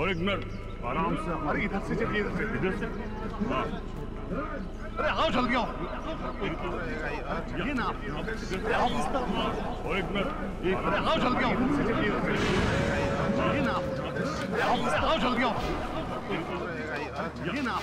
और एक मिनट आराम से। अरे इधर से चलिए, इधर से। हाँ अरे आओ जल्दी आओ, चलिए ना और एक मिनट। अरे आओ जल्दी आओ, चलिए ना आओ जल्दी आओ, चलिए ना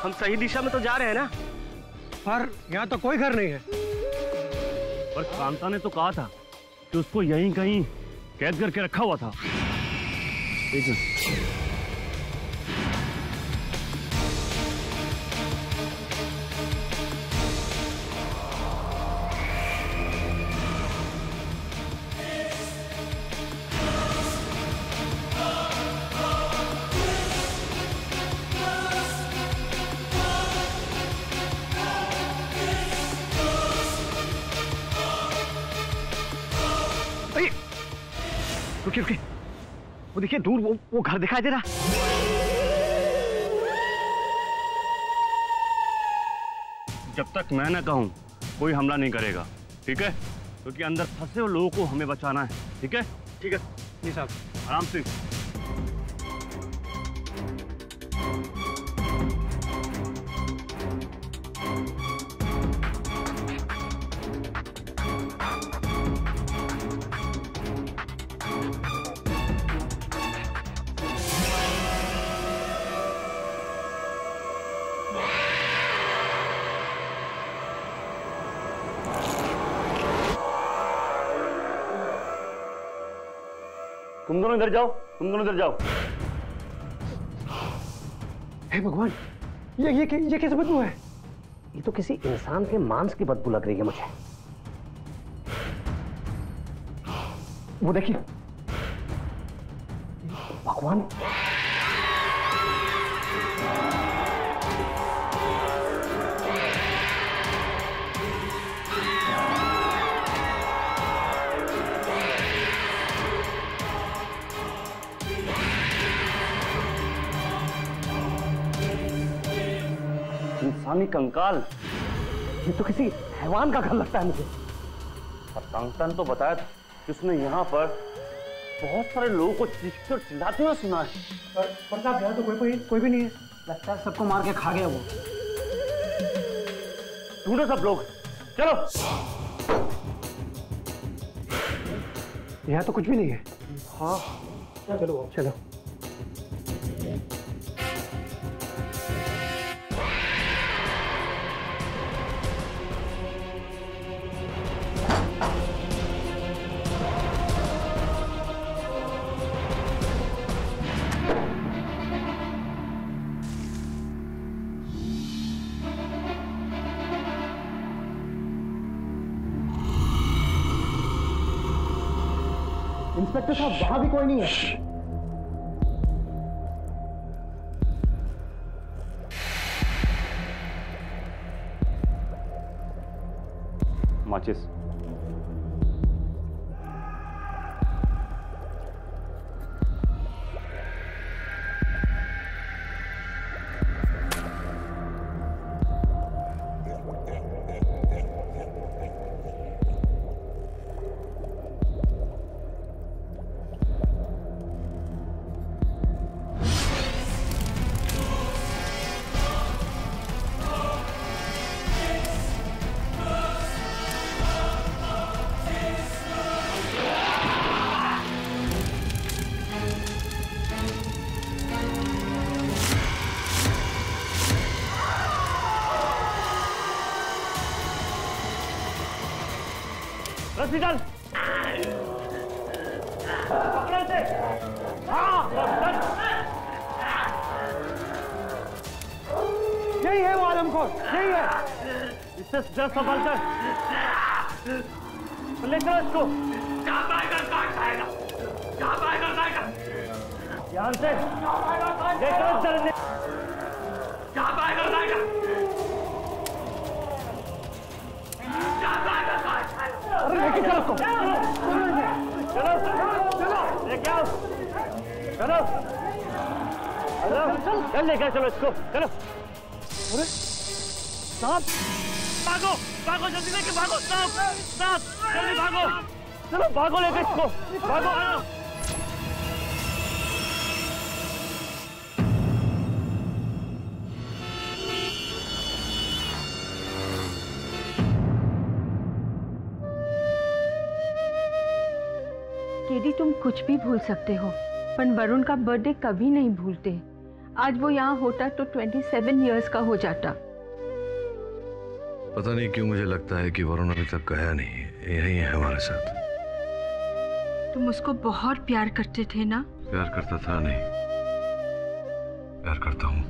हम सही दिशा में तो जा रहे हैं ना? पर यहाँ तो कोई घर नहीं है। पर कांता ने तो कहा था कि उसको यहीं कहीं कैद करके रखा हुआ था। रुकिए रुकिए, वो देखिए दूर वो घर दिखाई दे रहा। जब तक मैं ना कहूं कोई हमला नहीं करेगा, ठीक है? क्योंकि अंदर फंसे हुए लोगों को हमें बचाना है, ठीक है? ठीक है जी साहब, आराम से। तुम दोनों इधर जाओ, तुम दोनों इधर जाओ। हे भगवान, ये कैसे बदबू है? ये तो किसी इंसान के मांस की बदबू लग रही है मुझे। वो देखिए, भगवान, इंसानी कंकाल। ये तो किसी हैवान का घर लगता है मुझे। और कांता ने तो बताया था कि उसने यहाँ पर बहुत सारे लोगों को चीखते और चिल्लाते हुए सुना है। पर साहब यहाँ तो कोई भी नहीं है। लगता है सबको मार के खा गया वो। ढूंढो सब लोग, चलो। यहाँ तो कुछ भी नहीं है। हाँ चलो चलो। इंस्पेक्टर साहब, वहां भी कोई नहीं है। माचिस। रस्सी डाल। पकड़ो इसे। हाँ, यही है वो आदमखोर, यही है। इससे जरा संभाल कर। ले चलो इसको। जहाँ पाएगा काट खाएगा, जहाँ पाएगा खाएगा। ध्यान से ले चलो चलने, जहाँ पाएगा खाएगा, जहाँ पाएगा काट खाएगा। अरे लेके चलो उसको। चलो चलो लेके आओ, चलो चल लेके चलो इसको, चलो। अरे सांप, भागो भागो जल्दी लेके भागो, सांप सांप जल्दी भागो, चलो भागो लेके इसको, भागो आओ। केडी, तुम कुछ भी भूल सकते हो, पर वरुण का बर्थडे कभी नहीं भूलते। आज वो यहाँ होता तो 27 इयर्स का हो जाता। पता नहीं क्यों मुझे लगता है कि वरुण अभी तक गया नहीं, यही है हमारे साथ। तुम उसको बहुत प्यार करते थे ना? प्यार करता था नहीं, प्यार करता हूँ।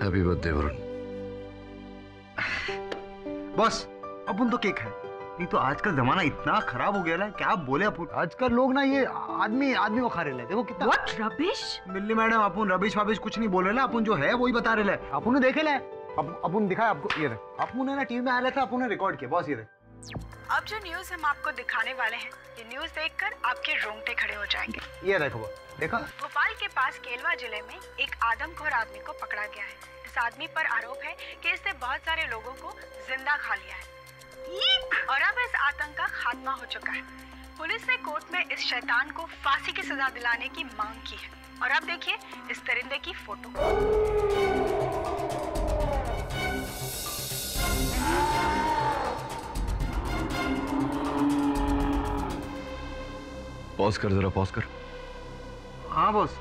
Happy birthday Varun. बस अपन तो केक है, नहीं तो आजकल जमाना इतना खराब हो गया है, क्या बोले अपन। आजकल लोग ना ये आदमी को खा रहे, देखो कितना। What rubbish? मिल्ली मैडम, अपन रबिश वाबिश कुछ नहीं बोल रहे, अपन जो है वही बता रहे। अपन ने देखे ले, अपन दिखाया आपको, ये रहे। अपन ने ना टीवी में आया था, अपन ने रिकॉर्ड किया, बस ये रहे। अब जो न्यूज हम आपको दिखाने वाले हैं, ये न्यूज देखकर आपके रोंगटे खड़े हो जाएंगे। ये देखो, देखा। भोपाल के पास केलवा जिले में एक आदमखोर आदमी को पकड़ा गया है। इस आदमी पर आरोप है कि इसने बहुत सारे लोगों को जिंदा खा लिया है और अब इस आतंक का खात्मा हो चुका है। पुलिस ने कोर्ट में इस शैतान को फांसी की सजा दिलाने की मांग की है। और अब देखिए इस परिंदे की फोटो। पॉज कर, जरा पॉज कर। हाँ बॉस।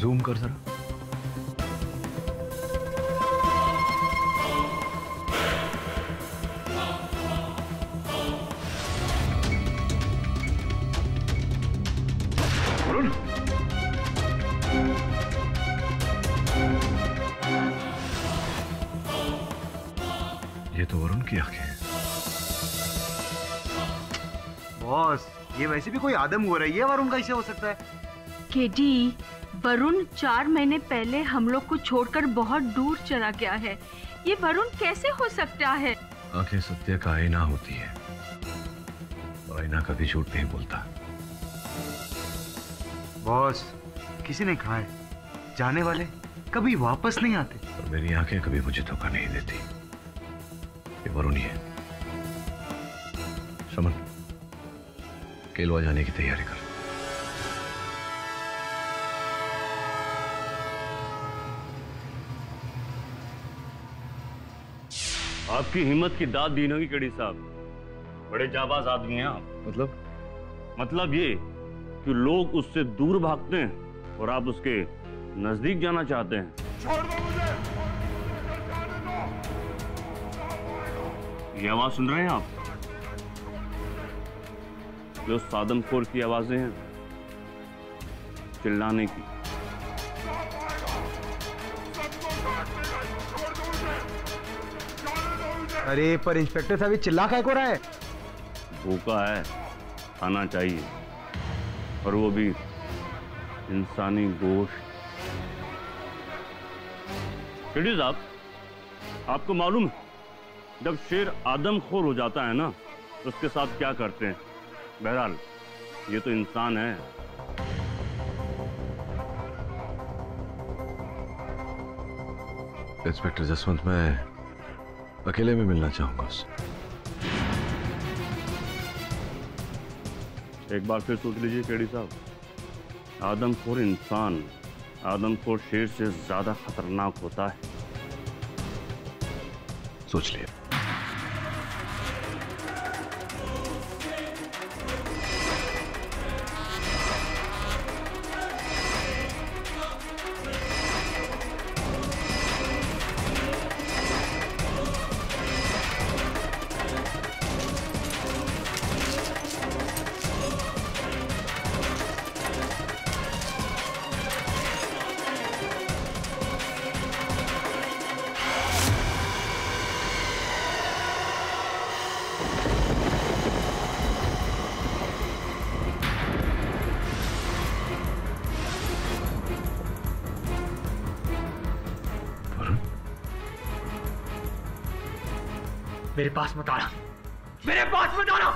जूम कर जरा। वरुण, ये तो वरुण की आंखें हैं। बॉस ये वैसे भी कोई आदम हो रही है, वरुण कैसे हो सकता है? केडी, वरुण 4 महीने पहले हम लोग को छोड़कर बहुत दूर चला गया है। ये वरुण कैसे हो सकता है? आंखें सत्य का आईना होती है और आईना कभी झूठ नहीं बोलता। बॉस किसी ने कहा है, जाने वाले कभी वापस नहीं आते। और मेरी आंखें कभी मुझे धोखा नहीं देती। ये वरुण ही है। शमन, केलवा जाने की तैयारी कर। आपकी हिम्मत की दाद दी होगी केडी साहब, बड़े जाबाज आदमी हैं आप। मतलब ये कि लोग उससे दूर भागते हैं और आप उसके नजदीक जाना चाहते हैं। छोड़ दो मुझे, ये आवाज सुन रहे हैं आप? जो सादमखोर की आवाजें हैं, चिल्लाने की। अरे पर इंस्पेक्टर साहब चिल्ला क्या को रहा है? भूखा है, खाना चाहिए, और वो भी इंसानी गोश्त। केडी साहब, आपको मालूम है जब शेर आदमखोर हो जाता है ना तो उसके साथ क्या करते हैं? बहरहाल ये तो इंसान है। इंस्पेक्टर जसवंत, मैं अकेले में मिलना चाहूंगा उससे। एक बार फिर सोच लीजिए केडी साहब, आदमखोर इंसान आदमखोर शेर से ज्यादा खतरनाक होता है। सोच लिया। मेरे पास मत आना, मेरे पास मत आना।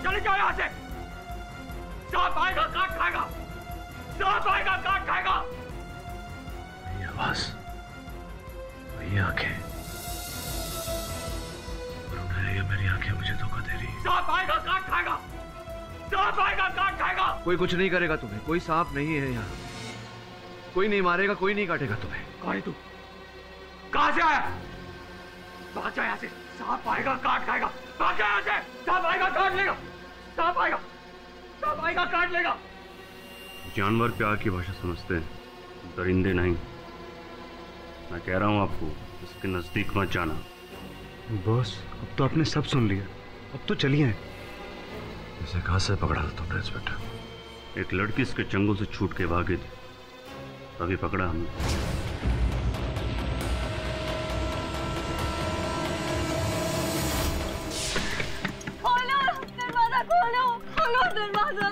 चले जाओ यहां से। सांप आएगा काट खाएगा, सांप आएगा काट खाएगा। वही आवाज, वही आंखें, वरुण है या मेरी आंखें मुझे धोखा दे रही है? सांप आएगा काट खाएगा, सांप आएगा काट खाएगा। कोई कुछ नहीं करेगा तुम्हें, कोई सांप नहीं है यहाँ, कोई नहीं मारेगा, कोई नहीं काटेगा तुम्हें। कौन है तू? कहां से आया? भाग जा यहाँ से, सांप आएगा काट खाएगा। भाग जा यहाँ से, सांप आएगा काट लेगा, सांप आएगा, सांप आएगा काट लेगा। जानवर प्यार की भाषा समझते हैं, दरिंदे नहीं। मैं कह रहा हूं आपको, इसके नजदीक मत जाना। बॉस, अब तो आपने सब सुन लिया, अब तो चलिए। इसे कहां से पकड़ा था तुमने इंस्पेक्टर? एक लड़की इसके चंगुल से छूट के भागी थी, तभी पकड़ा हमने। खोलो दरवाजा, खोलो खोलो दरवाजा,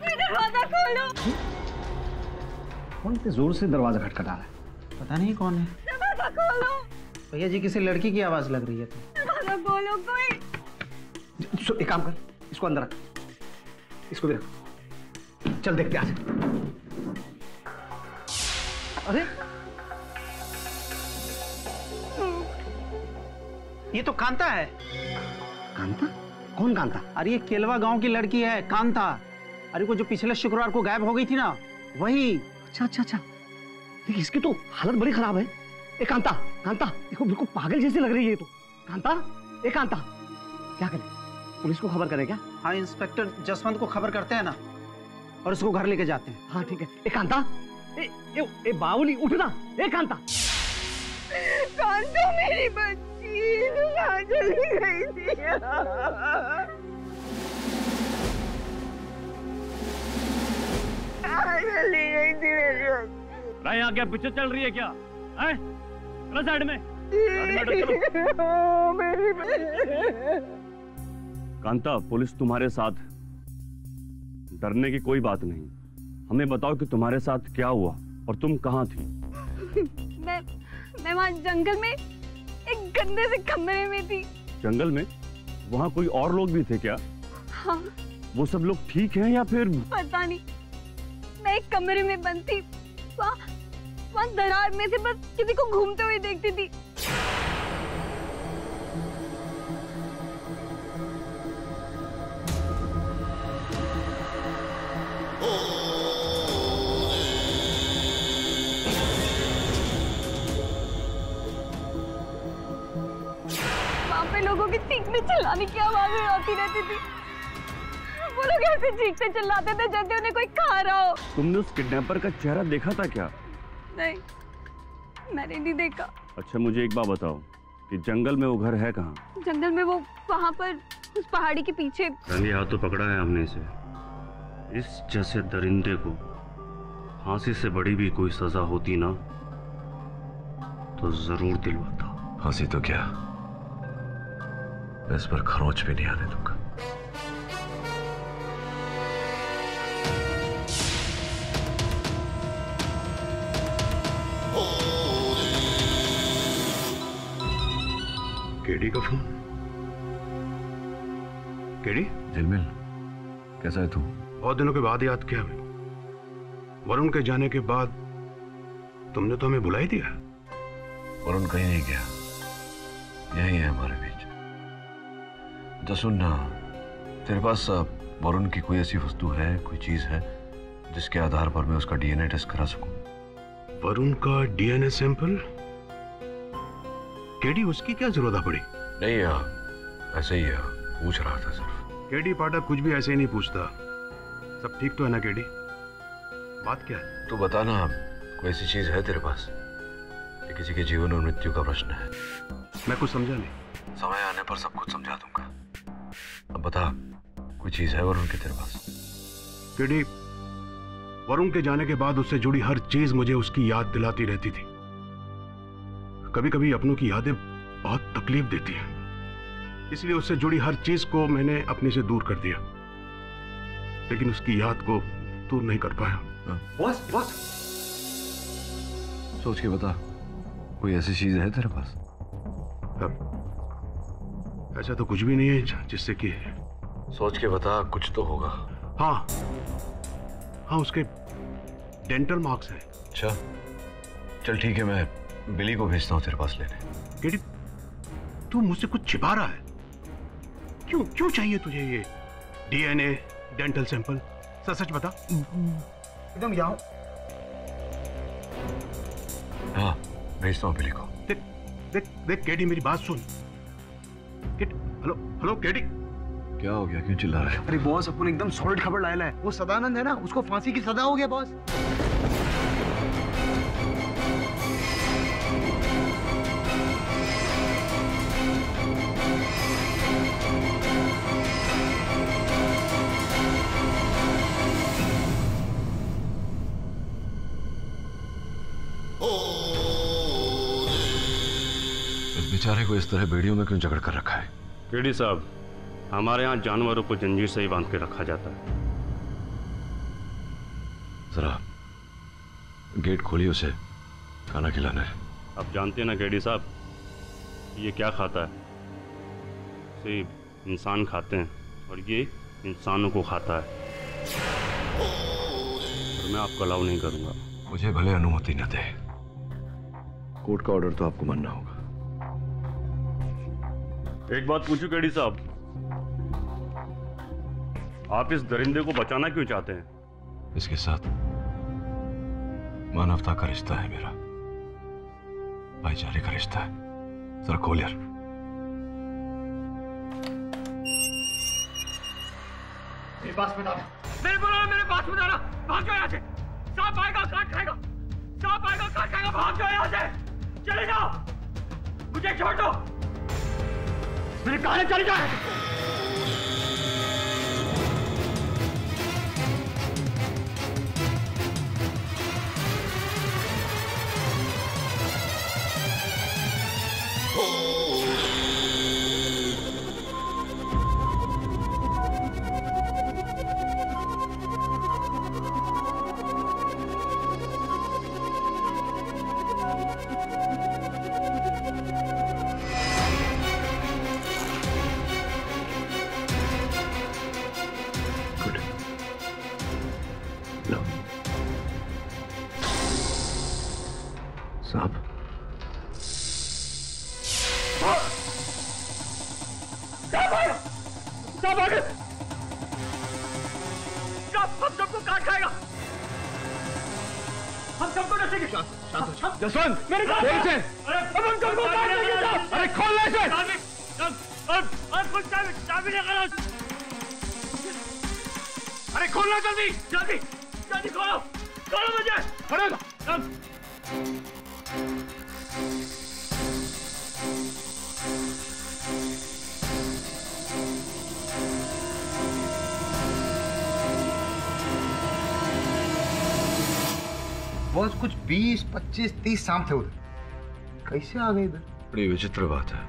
दरवाजा खोलो। कौन इतने जोर से दरवाजा खटखटा रहा है? पता नहीं कौन है। दरवाजा खोलो भैया जी, किसी लड़की की आवाज लग रही है। तो दरवाजा खोलो कोई। एक काम कर, इसको अंदर रख, इसको भी रख। चल देखते आज। अरे ये तो कांता है। कांता? कौन कांता? अरे ये केलवा गांव की लड़की है कांता। अरे वो जो पिछले शुक्रवार को गायब हो गई थी ना, वही। अच्छा अच्छा अच्छा, देखिए इसकी तो हालत बड़ी खराब है। ए कांता, कांता देखो बिल्कुल पागल जैसी लग रही है ये तो। कांता, ए कांता, क्या करें? पुलिस को खबर करें क्या? हाँ, इंस्पेक्टर जसवंत को खबर करते हैं ना, और उसको घर लेके जाते हैं। हाँ ठीक है। ए कांता, ए बावली उठना। ए कांता, कांता मेरी बच्ची कहाँ चली गई थी? चली गई थी मेरी बच्ची। यहाँ क्या पिक्चर चल रही है क्या? हैं? चलो साइड में। मेरी बच्ची। कांता, पुलिस तुम्हारे साथ, डरने की कोई बात नहीं। हमें बताओ कि तुम्हारे साथ क्या हुआ और तुम कहाँ थी? मैं वहाँ जंगल में एक गंदे से कमरे में थी। जंगल में? वहाँ कोई और लोग भी थे क्या? हाँ। वो सब लोग ठीक हैं या फिर? पता नहीं, मैं एक कमरे में बंद थी। वहाँ दरार में से बस किसी को घूमते हुए देखती थी। वहाँ पे लोगों की चीखने चिल्लाने की आवाजें आती रहती थी। वो लोग ऐसे चीखते चिल्लाते थे जैसे उन्हें कोई खा रहा हो। तुमने उस किडनैपर का चेहरा देखा था क्या? नहीं, मैंने नहीं देखा। अच्छा मुझे एक बात बताओ कि जंगल में वो घर है कहाँ? जंगल में वो वहाँ पर उस पहाड़ी के पीछे। रंगे हाथों पकड़ा है हमने इसे। इस जैसे दरिंदे को फांसी से बड़ी भी कोई सजा होती ना तो जरूर दिलवाता। फांसी तो क्या, मैं इस पर खरोंच भी नहीं आने दूंगा। केडी का फोन? केडी? झिलमिल, कैसा है तू? बहुत दिनों के बाद याद किया हमें। वरुण के जाने के बाद तुमने तो हमें बुला ही दिया। वरुण कहीं नहीं गया, यही है हमारे बीच। तो सुन ना, तेरे पास वरुण की कोई ऐसी वस्तु है, कोई चीज है जिसके आधार पर मैं उसका डीएनए टेस्ट करा सकूं? वरुण का डीएनए सैंपल? केडी, उसकी क्या जरूरत पड़ी? नहीं यार, ऐसे ही है, पूछ रहा था सिर्फ। केडी पाठक कुछ भी ऐसे ही नहीं पूछता। सब ठीक तो है ना केडी? बात क्या है? तू बता ना, कोई ऐसी चीज है तेरे पास? ये किसी के जीवन और मृत्यु का प्रश्न है। मैं कुछ समझा नहीं। समय आने पर सब कुछ समझा दूंगा। अब बता, कोई चीज है वरुण की तेरे पास? केडी, वरुण के जाने के बाद उससे जुड़ी हर चीज मुझे उसकी याद दिलाती रहती थी। कभी कभी अपनों की यादें बहुत तकलीफ देती हैं, इसलिए उससे जुड़ी हर चीज को मैंने अपने से दूर कर दिया, लेकिन उसकी याद को दूर नहीं कर पाया। बॉस, बॉस, सोच के बता, कोई ऐसी चीज है तेरे पास? ऐसा तो कुछ भी नहीं है जिससे कि। सोच के बता, कुछ तो होगा। हाँ हाँ, उसके डेंटल मार्क्स हैं। अच्छा चल ठीक है, मैं बिली को भेजता हूँ तेरे पास लेने। केडी, तू मुझसे कुछ छिपा रहा है? क्यों क्यों चाहिए तुझे ये डीएनए डेंटल सैंपल? सच बता। एकदम यहाँ। हाँ भेजता हूँ बिली को। देख देख देख केडी, मेरी बात सुन। हेलो हेलो केडी, क्या हो गया, क्यों चिल्ला रहा है? अरे बॉस, अपन एकदम सॉलिड खबर लाया है। वो सदानंद है ना, उसको फांसी की सजा हो गया बॉस। इस बेचारे को इस तरह बेड़ियों में क्यों जकड़ कर रखा है? केडी साहब, हमारे यहाँ जानवरों को जंजीर से ही बांध के रखा जाता है। जरा गेट खोलिए, उसे खाना खिलाना है। आप जानते हैं ना केडी साहब, ये क्या खाता है? इसे इंसान खाते हैं और ये इंसानों को खाता है। और मैं आपको अलाउ नहीं करूंगा। मुझे भले अनुमति न दे, कोर्ट का ऑर्डर तो आपको मानना होगा। एक बात पूछूं केडी साहब, आप इस दरिंदे को बचाना क्यों चाहते हैं? इसके साथ मानवता का रिश्ता है मेरा, भाईचारे का रिश्ता है। जरा खोल यार। मेरे पास बता, मेरे बोला मेरे पास बता रहा। भाग जाओ यहाँ से, सांप आएगा काट खाएगा, सांप आएगा काट खाएगा। भाग जाओ यहाँ से, चले जाओ, मुझे छोड़ दो। मेरे कहा चले जाओ। साहब, हम सबको काट खाएगा, हम सबको नसेंगे। जसवंत, मेरे साथ खोल इसे। अरे हम सबको काट देंगे। अरे खोल इसे। चाबी निकालो। अरे खोलो जल्दी जल्दी जल्दी, खोलो खोलो मुझे। बॉस कुछ 20, 25, 30 सांप थे उधर, कैसे आ गए इधर? बड़ी विचित्र बात है।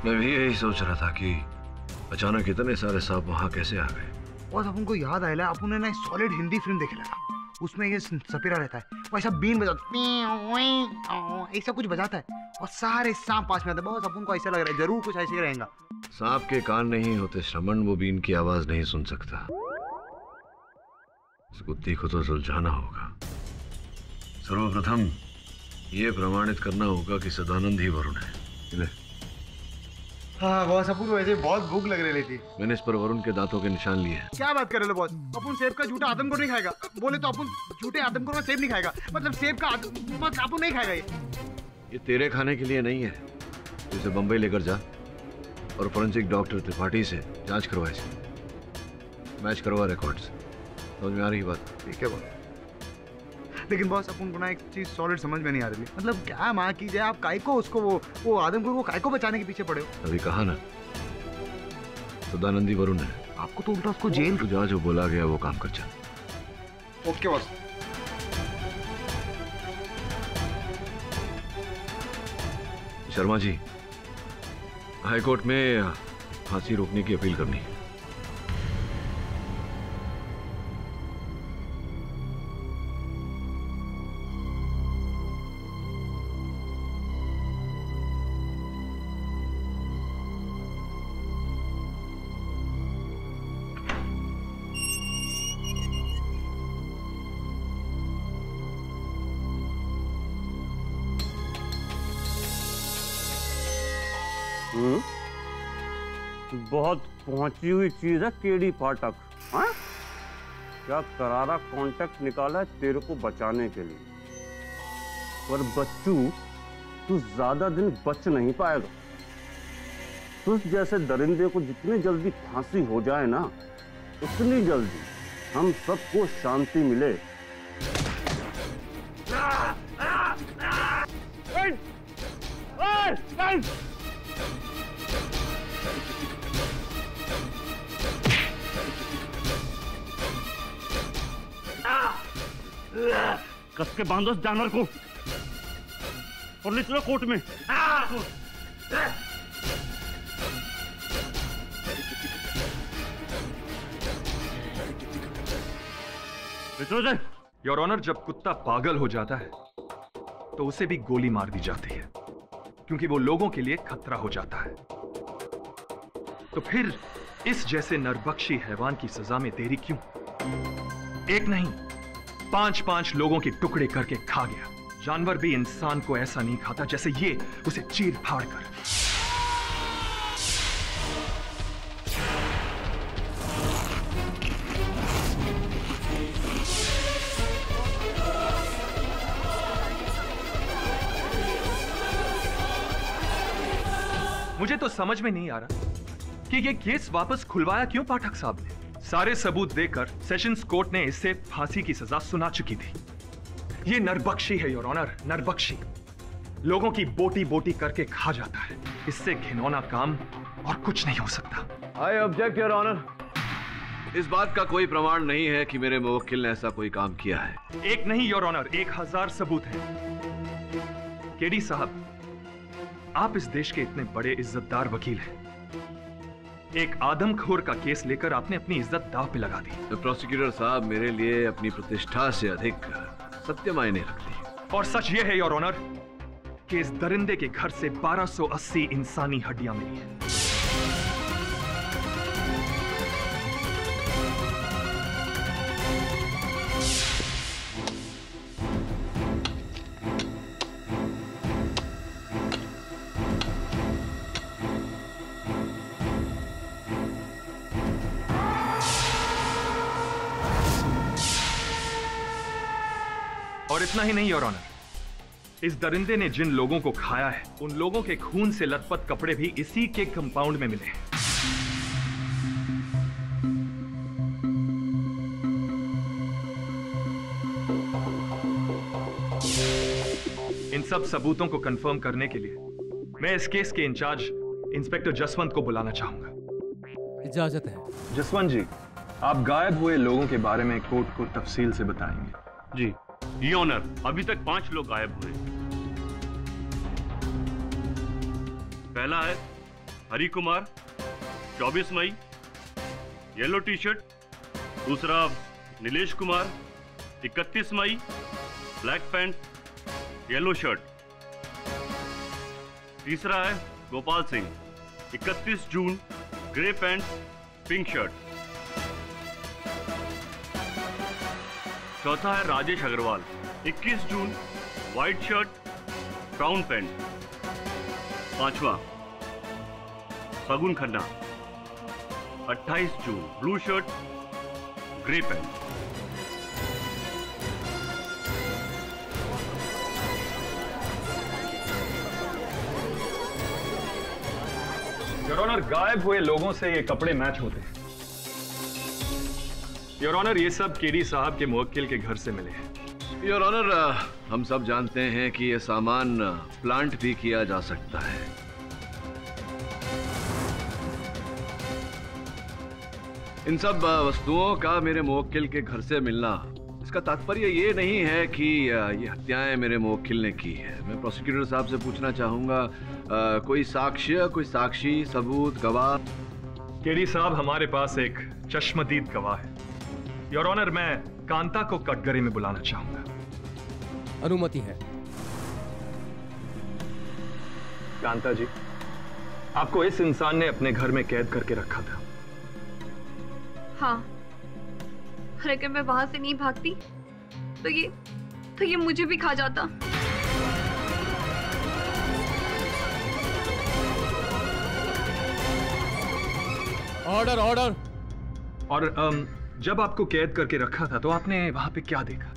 मैं भी यही सोच रहा था कि अचानक इतने सारे सांप वहां कैसे आ गए। बॉस अपन को याद आया, अपन ने ना सॉलिड हिंदी फिल्म देखे लगा, उसमें ये सपेरा रहता है, वो ऐसा बीन बजाता, ऐसा कुछ बजाता है और सारे सांप पास में आते हैं। बॉस अपन को ऐसा लग रहा है जरूर कुछ ऐसे ही रहेगा। सांप के कान नहीं होते श्रवण, वो बीन की आवाज नहीं सुन सकता। इस कुत्ती को तो सुलझाना होगा। सर्वप्रथम ये प्रमाणित करना होगा कि सदानंद ही वरुण है। ले। हाँ बॉस, अपन को वैसे बहुत भूख लग रही थी। मैंने इस पर वरुण के दांतों के निशान लिए हैं। क्या बात कर रहे हो बॉस? अपन सेब का झूठा आदमखोर नहीं खाएगा। बोले तो अपन झूठे आदमखोर में सेब नहीं खाएगा, मतलब सेब का अपन नहीं खाएगा। ये तेरे खाने के लिए नहीं है। इसे बंबई लेकर जा और फोरेंसिक डॉक्टर त्रिपाठी से जांच करवा, इसे मैच करवा रिकॉर्ड्स। समझ में आ रही बात? ठीक है बॉस। लेकिन बॉस अपन को ना एक चीज सॉलिड समझ में नहीं आ रही, मतलब क्या माँ की जाए, आप काय को उसको वो आदमखोर को काय को बचाने के पीछे पड़े हो? अभी कहा ना, सदानंदी वरुण है। आपको तो उल्टा उसको जेल। तू जा, जो बोला गया वो काम कर जा। Okay boss. Sharma ji, high court में फांसी रोकने की अपील करनी है। बहुत पहुंची हुई चीज है केडी पाठक। हाँ, क्या करारा कॉन्टेक्ट निकाला है तेरे को बचाने के लिए। पर बच्चू, तू ज्यादा दिन बच नहीं पाएगा। तुझ जैसे दरिंदे को जितनी जल्दी फांसी हो जाए ना, उतनी जल्दी हम सबको शांति मिले। कस के बांधो इस जानवर को और ले चलो कोर्ट में। योर ऑनर, जब कुत्ता पागल हो जाता है तो उसे भी गोली मार दी जाती है, क्योंकि वो लोगों के लिए खतरा हो जाता है। तो फिर इस जैसे नरबख्शी हैवान की सजा में देरी क्यों? एक नहीं, 5-5 लोगों के टुकड़े करके खा गया। जानवर भी इंसान को ऐसा नहीं खाता जैसे ये उसे चीर फाड़ कर। मुझे तो समझ में नहीं आ रहा कि ये केस वापस खुलवाया क्यों पाठक साहब ने। सारे सबूत देकर सेशंस कोर्ट ने इसे फांसी की सजा सुना चुकी थी। ये नरबख्शी है योर ऑनर, नरबख्शी। लोगों की बोटी बोटी करके खा जाता है। इससे घिनौना काम और कुछ नहीं हो सकता। I object your honour. इस बात का कोई प्रमाण नहीं है कि मेरे मुवक्किल ने ऐसा कोई काम किया है। एक नहीं योर ऑनर, 1000 सबूत हैं। केडी साहब, आप इस देश के इतने बड़े इज्जतदार वकील हैं। एक आदमखोर का केस लेकर आपने अपनी इज्जत दांव पे लगा दी। तो प्रोसिक्यूटर साहब, मेरे लिए अपनी प्रतिष्ठा से अधिक सत्य मायने रखती है। और सच यह है योर ऑनर कि इस दरिंदे के घर से 1280 इंसानी हड्डियां मिली हैं। और इतना ही नहीं योर ऑनर, इस दरिंदे ने जिन लोगों को खाया है, उन लोगों के खून से लथपथ कपड़े भी इसी के कंपाउंड में मिले हैं। इन सब सबूतों को कंफर्म करने के लिए मैं इस केस के इंचार्ज इंस्पेक्टर जसवंत को बुलाना चाहूंगा। इजाजत है। जसवंत जी, आप गायब हुए लोगों के बारे में कोर्ट को तफसील से बताएंगे। जी ये ऑनर, अभी तक 5 लोग गायब हुए। पहला है हरि कुमार, 24 मई, येलो टी शर्ट। दूसरा नीलेश कुमार, 31 मई, ब्लैक पैंट, येलो शर्ट। तीसरा है गोपाल सिंह, 31 जून, ग्रे पैंट, पिंक शर्ट। चौथा है राजेश अग्रवाल, 21 जून, व्हाइट शर्ट, ब्राउन पैंट। पांचवा फगुन खन्ना, 28 जून, blue shirt, grey pant. Your honour, गायब हुए लोगों से ये कपड़े मैच होते हैं। योर ऑनर, ये सब केडी साहब के मुवक्किल के घर से मिले हैं। योर ऑनर, हम सब जानते हैं कि ये सामान प्लांट भी किया जा सकता है। इन सब वस्तुओं का मेरे मुवक्किल के घर से मिलना, इसका तात्पर्य ये नहीं है कि ये हत्याएं मेरे मुवक्किल ने की है। मैं प्रोसिक्यूटर साहब से पूछना चाहूंगा, कोई साक्ष्य, कोई साक्षी, सबूत, गवाह? केडी साहब, हमारे पास एक चश्मदीद गवाह है। योर ऑनर, मैं कांता को कटघरे में बुलाना चाहूंगा। अनुमति है। कांता जी, आपको इस इंसान ने अपने घर में कैद करके रखा था। हाँ, और अगर मैं वहां से नहीं भागती तो ये मुझे भी खा जाता। Order order. और जब आपको कैद करके रखा था तो आपने वहां पे क्या देखा?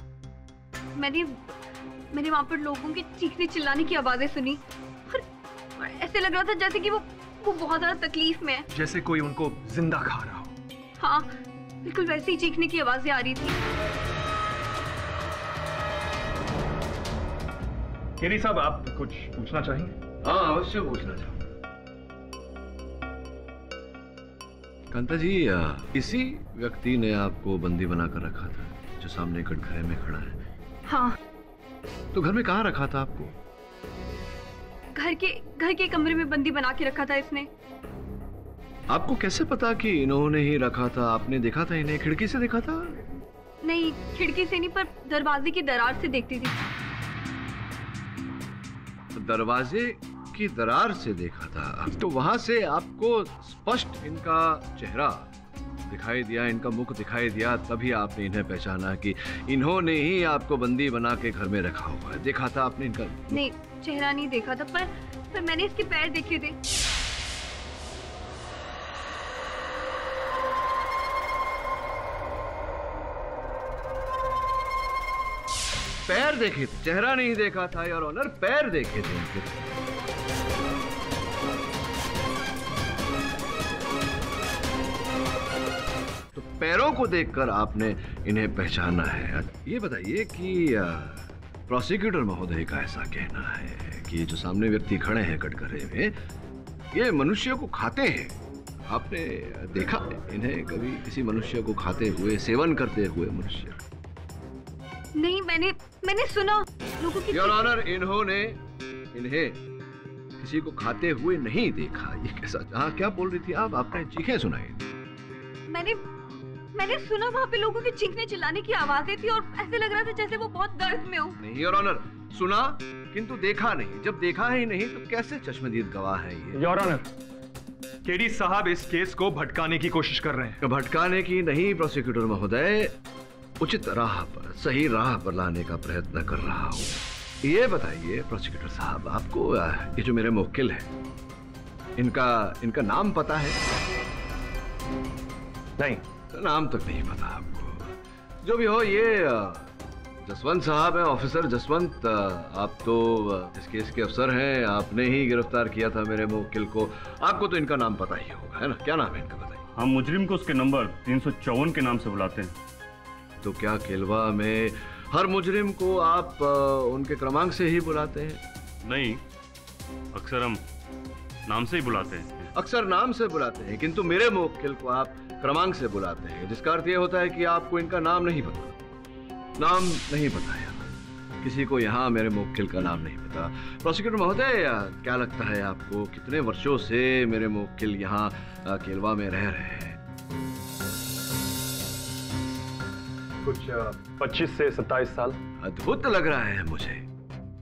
मैंने वहां पर लोगों के चीखने चिल्लाने की आवाजें सुनी और ऐसे लग रहा था जैसे कि वो बहुत ज्यादा तकलीफ में है। जैसे कोई उनको जिंदा खा रहा हो। हाँ, बिल्कुल वैसे ही चीखने की आवाजें आ रही थी। केरी साहब, आप कुछ पूछना चाहेंगे? हाँ, अवश्य पूछना चाहूंगा। कांता जी, इसी व्यक्ति ने आपको बंदी बनाकर रखा था जो सामने कटघरे में खड़ा है? हाँ। तो घर में कहाँ रखा था आपको? घर के कमरे में बंदी बना के रखा था इसने। आपको कैसे पता कि इन्होंने ही रखा था? आपने देखा था इन्हें? खिड़की से देखा था? नहीं, खिड़की से नहीं, पर दरवाजे की दरार से देखती थी। दरवाजे की दरार से देखा था, तो वहां से आपको स्पष्ट इनका चेहरा दिखाई दिया, इनका मुख दिखाई दिया, तभी आपने इन्हें पहचाना कि इन्होंने ही आपको बंदी बना के घर में रखा हुआ है। देखा था आपने इनका? नहीं, चेहरा नहीं देखा था, पर मैंने इसके पैर देखे थे। पैर देखे थे, चेहरा नहीं देखा था योर ऑनर, पैर देखे थे उनके। तो पैरों को देखकर आपने इन्हें पहचाना है। ये बताइए कि प्रोसिक्यूटर महोदय का ऐसा कहना है कि जो सामने व्यक्ति खड़े हैं कटघरे में, ये मनुष्य को खाते हैं। आपने देखा इन्हें कभी किसी मनुष्य को खाते हुए, सेवन करते हुए मनुष्य? नहीं, मैंने सुना लोगों की। योर ऑनर, इन्होंने इन्हें किसी को खाते हुए नहीं देखा। ये कैसा? हाँ, क्या बोल रही थी आप? आपने चीखें सुनाई? मैंने सुना वहाँ पे लोगों के चीखने चिल्लाने की आवाजें थी और ऐसे लग रहा था जैसे वो बहुत दर्द में हो। नहीं योर ऑनर, सुना किंतु देखा नहीं। जब देखा ही नहीं तो कैसे चश्मदीद गवाह है ये? योर ऑनर, केडी साहब इस केस को भटकाने की कोशिश कर रहे हैं। भटकाने की नहीं प्रोसिक्यूटर महोदय, उचित राह पर, सही राह पर लाने का प्रयत्न कर रहा हूँ। ये बताइए प्रोसिक्यूटर साहब, आपको ये जो मेरे मुवक्किल हैं, इनका नाम पता है? नहीं, नाम तक नहीं पता आपको। जो भी हो, ये जसवंत साहब है, ऑफिसर जसवंत। आप तो इस केस के अफसर हैं, आपने ही गिरफ्तार किया था मेरे मुवक्किल को। आपको तो इनका नाम पता ही होगा, है ना? क्या नाम है इनका, बताइए। हम मुजरिम को उसके नंबर 354 के नाम से बुलाते हैं। तो क्या केलवा में हर मुजरिम को आप उनके क्रमांक से ही बुलाते हैं? नहीं, अक्सर हम नाम से ही बुलाते हैं। अक्सर नाम से बुलाते हैं, किंतु मेरे मुवक्किल को आप क्रमांक से बुलाते हैं, जिसका अर्थ यह होता है कि आपको इनका नाम नहीं पता। नाम नहीं पता है किसी को यहाँ, मेरे मुवक्किल का नाम नहीं पता। प्रोसिक्यूटर महोदय, क्या लगता है आपको कितने वर्षों से मेरे मुवक्किल यहाँ केलवा में रह रहे हैं? कुछ 25 से 27 साल। अद्भुत लग रहा है मुझे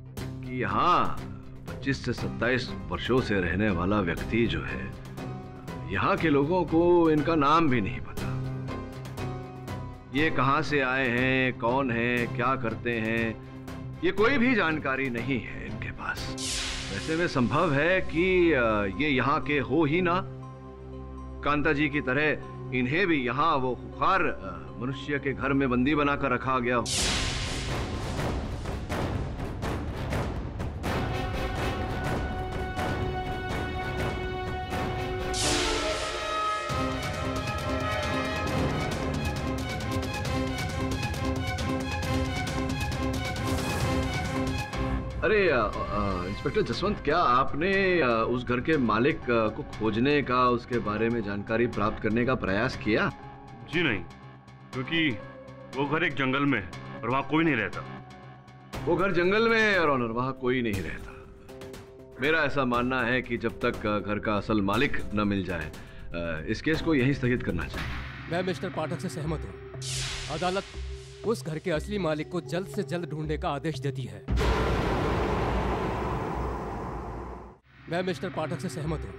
कि यहाँ 25 से 27 वर्षों से रहने वाला व्यक्ति जो है, यहाँ के लोगों को इनका नाम भी नहीं पता। ये कहाँ से आए हैं, कौन हैं, क्या करते हैं, ये कोई भी जानकारी नहीं है इनके पास। वैसे में संभव है कि ये यहाँ के हो ही ना। कांता जी की तरह इन्हें भी यहाँ वो खुखार मनुष्य के घर में बंदी बनाकर रखा गया हो। अरे इंस्पेक्टर जसवंत, क्या आपने उस घर के मालिक को खोजने का, उसके बारे में जानकारी प्राप्त करने का प्रयास किया? जी नहीं, क्योंकि वो घर एक जंगल में है और वहाँ कोई नहीं रहता। वो घर जंगल में है और ऑनर, वहाँ कोई नहीं रहता। मेरा ऐसा मानना है कि जब तक घर का असल मालिक न मिल जाए, इस केस को यहीं स्थगित करना चाहिए। मैं मिस्टर पाठक से सहमत हूँ। अदालत उस घर के असली मालिक को जल्द से जल्द ढूंढने का आदेश देती है। मैं मिस्टर पाठक से सहमत हूँ।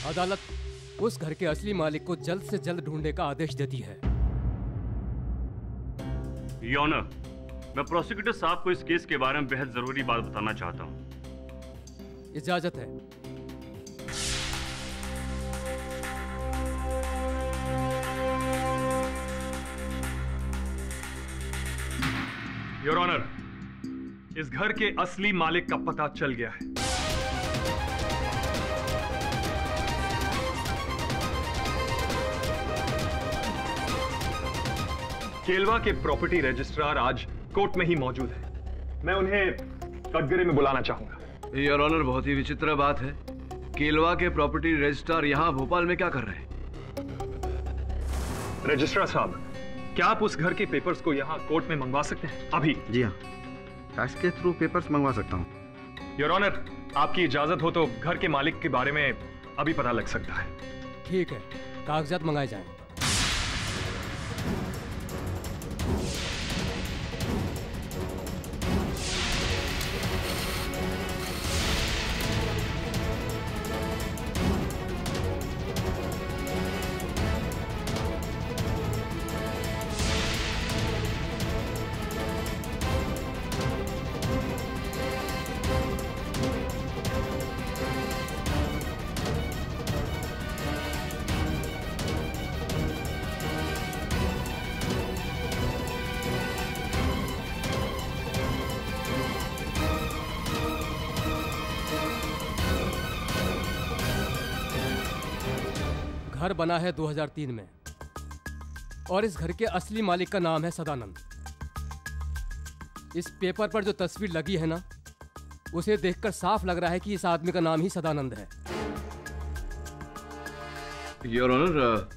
अदालत उस घर के असली मालिक को जल्द से जल्द ढूंढने का आदेश देती है। योर ऑनर, मैं प्रोसिक्यूटर साहब को इस केस के बारे में बेहद जरूरी बात बताना चाहता हूँ। इजाजत है। योर ऑनर, इस घर के असली मालिक का पता चल गया है। केलवा के प्रॉपर्टी रजिस्ट्रार आज कोर्ट में ही मौजूद है। मैं उन्हें कटघरे में बुलाना चाहूंगा। योर ऑनर, बहुत ही विचित्र बात है। केलवा के प्रॉपर्टी रजिस्ट्रार यहाँ भोपाल में क्या कर रहे हैं? रजिस्ट्रार साहब, क्या आप उस घर के पेपर्स को यहाँ कोर्ट में मंगवा सकते हैं अभी? जी हाँ, फैक्स के थ्रू पेपर्स मंगवा सकता हूँ। योर ऑनर, आपकी इजाजत हो तो घर के मालिक के बारे में अभी पता लग सकता है। ठीक है, कागजात मंगाए जाएं। घर बना है 2003 में और इस घर के असली मालिक का नाम है सदानंद। इस पेपर पर जो तस्वीर लगी है ना, उसे देखकर साफ लग रहा है कि इस आदमी का नाम ही सदानंद है। योर ऑनर,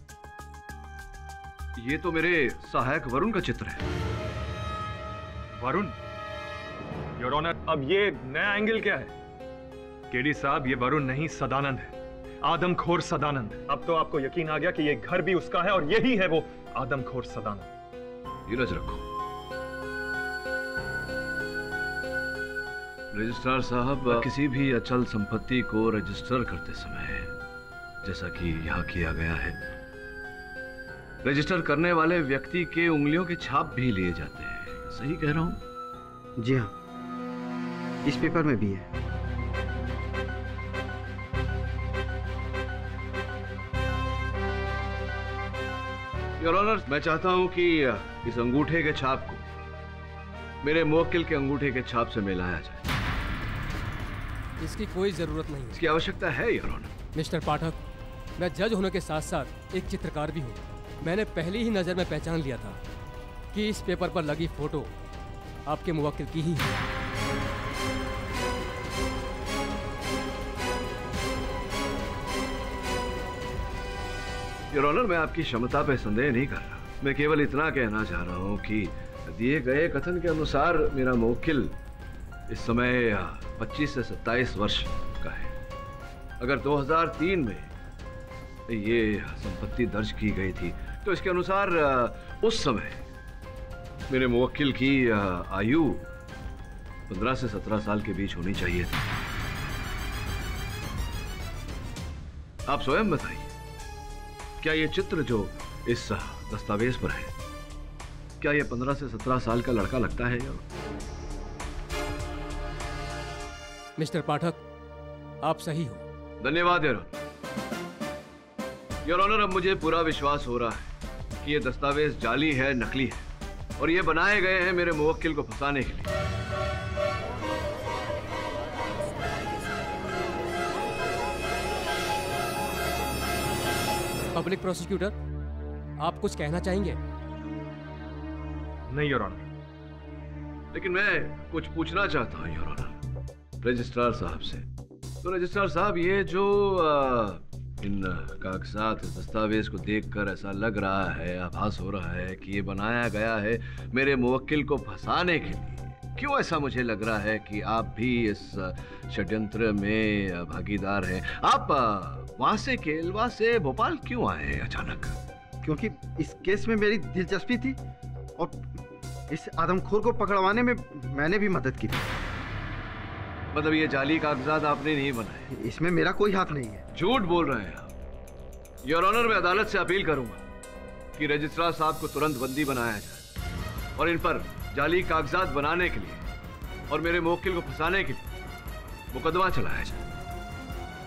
ये तो मेरे सहायक वरुण का चित्र है। वरुण? योर ऑनर, अब ये नया एंगल क्या है? केडी साहब, ये वरुण नहीं सदानंद है, आदमखोर सदानंद। अब तो आपको यकीन आ गया कि ये घर भी उसका है और यही है वो आदमखोर सदानंद। धीरज रखो रजिस्ट्रार साहब। किसी भी अचल संपत्ति को रजिस्टर करते समय, जैसा कि यहाँ किया गया है, रजिस्टर करने वाले व्यक्ति के उंगलियों के छाप भी लिए जाते हैं। सही कह रहा हूं? जी हाँ, इस पेपर में भी है। योर ऑनर, मैं चाहता हूं कि इस अंगूठे के छाप को मेरे मुवक्किल के अंगूठे के छाप से मिलाया जाए। इसकी कोई जरूरत नहीं है। इसकी आवश्यकता है योर ऑनर। मिस्टर पाठक, मैं जज होने के साथ साथ एक चित्रकार भी हूँ। मैंने पहली ही नजर में पहचान लिया था कि इस पेपर पर लगी फोटो आपके मुवक्किल की ही है। योर ऑनर, मैं आपकी क्षमता पे संदेह नहीं कर रहा। मैं केवल इतना कहना चाह रहा हूं कि दिए गए कथन के अनुसार मेरा मुवक्किल इस समय 25 से 27 वर्ष का है। अगर 2003 में ये संपत्ति दर्ज की गई थी तो इसके अनुसार उस समय मेरे मुवक्किल की आयु 15 से 17 साल के बीच होनी चाहिए थी। आप स्वयं बताइए, क्या ये चित्र जो इस दस्तावेज पर है, क्या ये 15 से 17 साल का लड़का लगता है? या मिस्टर पाठक, आप सही हो। धन्यवाद योर ऑनर। योर ऑनर, अब मुझे पूरा विश्वास हो रहा है कि ये दस्तावेज जाली है, नकली है और ये बनाए गए हैं मेरे मुवक्किल को फंसाने के लिए। पब्लिक प्रोसिक्यूटर, आप कुछ कहना चाहेंगे? नहीं योर ऑनर। लेकिन मैं कुछ पूछना चाहता हूं योर ऑनर रजिस्ट्रार साहब से। तो रजिस्ट्रार साहब, ये जो इन कागजात, दस्तावेज को देखकर ऐसा लग रहा है, आभास हो रहा है कि ये बनाया गया है मेरे मुवक्किल को फंसाने के लिए। क्यों ऐसा मुझे लग रहा है कि आप भी इस षड्यंत्र में भागीदार हैं? आप वहां से, केलवा से भोपाल क्यों आए अचानक? क्योंकि इस केस में मेरी दिलचस्पी थी और इस आदमखोर को पकड़वाने में मैंने भी मदद की थी। मतलब ये जाली कागजात आपने नहीं बनाए? इसमें मेरा कोई हाथ नहीं है। झूठ बोल रहे हैं आप। योर ऑनर, मैं अदालत से अपील करूंगा कि रजिस्ट्रार साहब को तुरंत बंदी बनाया जाए और इन पर जाली कागजात बनाने के लिए और मेरे मुवक्किल को फंसाने के लिए मुकदमा चलाया जाए।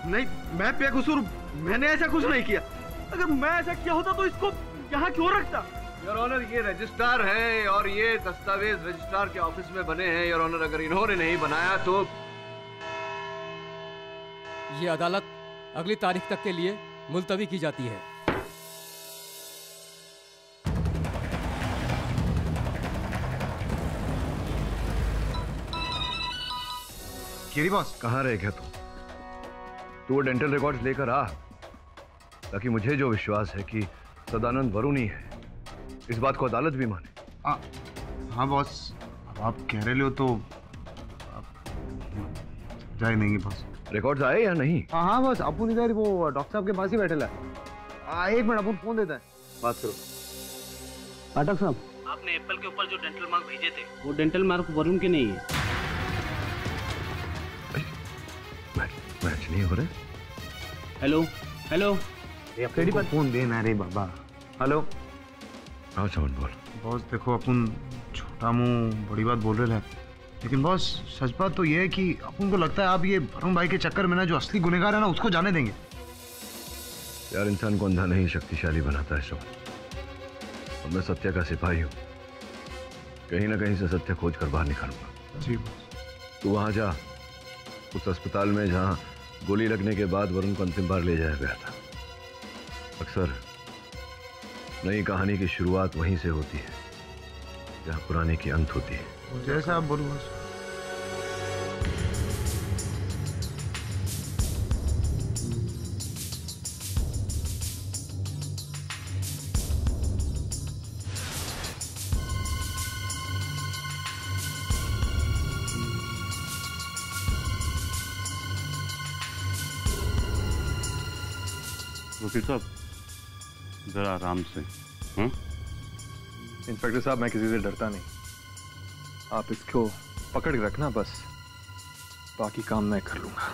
नहीं, मैं बेकसूर, मैंने ऐसा कुछ नहीं किया। अगर मैं ऐसा किया होता तो इसको यहाँ क्यों रखता? योर ऑनर, ये रजिस्ट्रार है और ये दस्तावेज रजिस्ट्रार के ऑफिस में बने हैं। योर ऑनर, अगर इन्होंने नहीं बनाया तो ये अदालत अगली तारीख तक के लिए मुलतवी की जाती है। केरी बॉस, कहाँ रह गया तू वो डेंटल रिकॉर्ड्स लेकर आ, ताकि मुझे जो विश्वास है कि सदानंद वरुण ही है, इस बात को अदालत भी माने। हाँ बॉस, अब आप कह रहे हो तो जाए नहीं बॉस। रिकॉर्ड्स आए या नहीं? हाँ बॉस, अपन इधर वो डॉक्टर साहब के पास ही बैठे है। एक मिनट, अपन फोन देता है, बात करो। पाठक साहब, आपने एप्पल के ऊपर जो डेंटल मार्क भेजे थे, वो डेंटल मार्क वरुण के नहीं है। मैच नहीं हो रहे। हेलो हेलो, केडी पर फोन देना रे बाबा। हेलो। हाँ चमन बोल। बॉस देखो, अपन छोटा मुंह बड़ी बात बोल रहे हैं, लेकिन बॉस सच बात तो ये है कि अपन को लगता है आप ये वरुण भाई के चक्कर में ना जो असली गुनहगार है ना उसको जाने देंगे। यार, इंसान को अंधा नहीं शक्तिशाली बनाता है चमन। और मैं सत्य का सिपाही हूँ, कहीं ना कहीं से सत्य खोज कर बाहर निकालूंगा। जी बॉस। तू वहां जा, उस अस्पताल में जहां गोली लगने के बाद वरुण को अंतिम बार ले जाया गया था। अक्सर नई कहानी की शुरुआत वहीं से होती है जहां पुराने की अंत होती है। जैसा आप बोलो बॉस। वकील साहब, जरा आराम से। इंस्पेक्टर साहब, मैं किसी से डरता नहीं, आप इसको पकड़ के रखना, बस बाकी काम मैं कर लूंगा।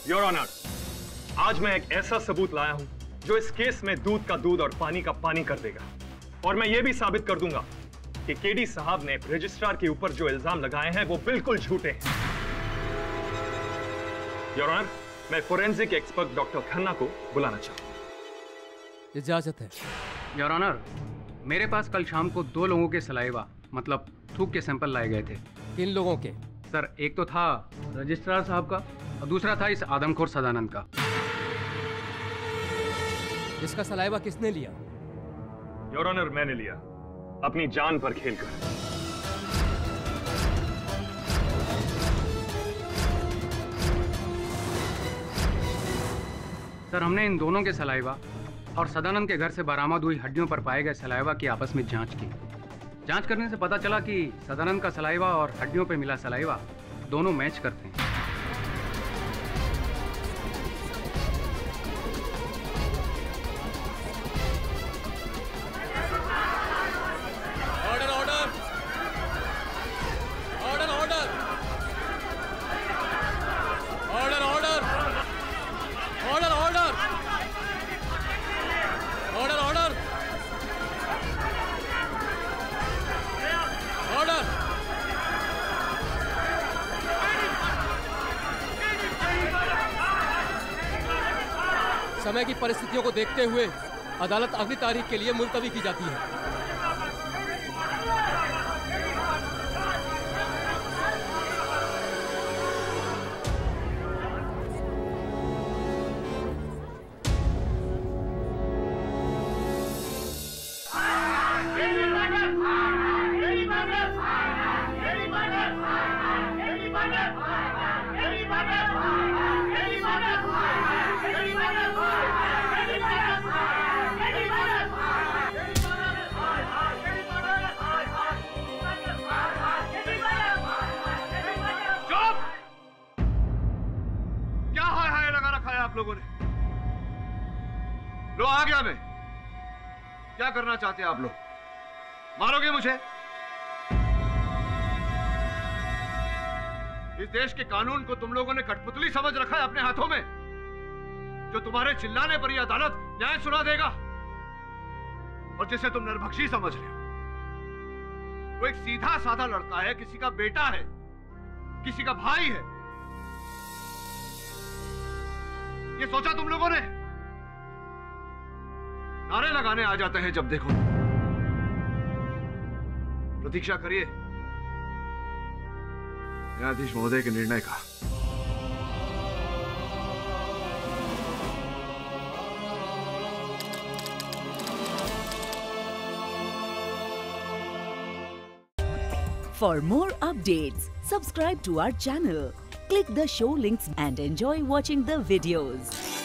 योर ऑनर, आज मैं एक ऐसा सबूत लाया हूं जो इस केस में दूध का दूध और पानी का पानी कर देगा। और मैं ये भी साबित कर दूंगा कि केडी साहब ने रजिस्ट्रार के ऊपर जो इल्जाम लगाए हैं वो बिल्कुल झूठे हैं। योर ऑनर, मैं फोरेंसिक एक्सपर्ट डॉक्टर खन्ना को बुलाना चाहूंगा। इजाजत है। योर ऑनर, मेरे पास कल शाम को 2 लोगों के सलाइवा मतलब थूक के सैंपल लाए गए थे। किन लोगों के? सर, एक तो था रजिस्ट्रार साहब का और दूसरा था इस आदमखोर सदानंद का। इसका सलाइवा किसने लिया? योर ऑनर, मैंने लिया, अपनी जान पर खेलकर। सर, हमने इन दोनों के सलाइवा और सदानंद के घर से बरामद हुई हड्डियों पर पाए गए सलाइवा की आपस में जांच की। जांच करने से पता चला कि सदानंद का सलाइवा और हड्डियों पर मिला सलाइवा दोनों मैच करते हैं। समय की परिस्थितियों को देखते हुए अदालत अगली तारीख के लिए मुलतवी की जाती है। लोगों ने लो आ गया। मैं क्या करना चाहते हैं आप लोग? मारोगे मुझे? इस देश के कानून को तुम लोगों ने कठपुतली समझ रखा है अपने हाथों में। जो तुम्हारे चिल्लाने पर यह अदालत न्याय सुना देगा और जिसे तुम नरभक्षी समझ रहे हो, वो एक सीधा साधा लड़का है, किसी का बेटा है, किसी का भाई है। ये सोचा तुम लोगों ने? नारे लगाने आ जाते हैं जब देखो। प्रतीक्षा करिए न्यायाधीश महोदय के निर्णय का। For more updates, subscribe to our channel, click the show links and enjoy watching the videos.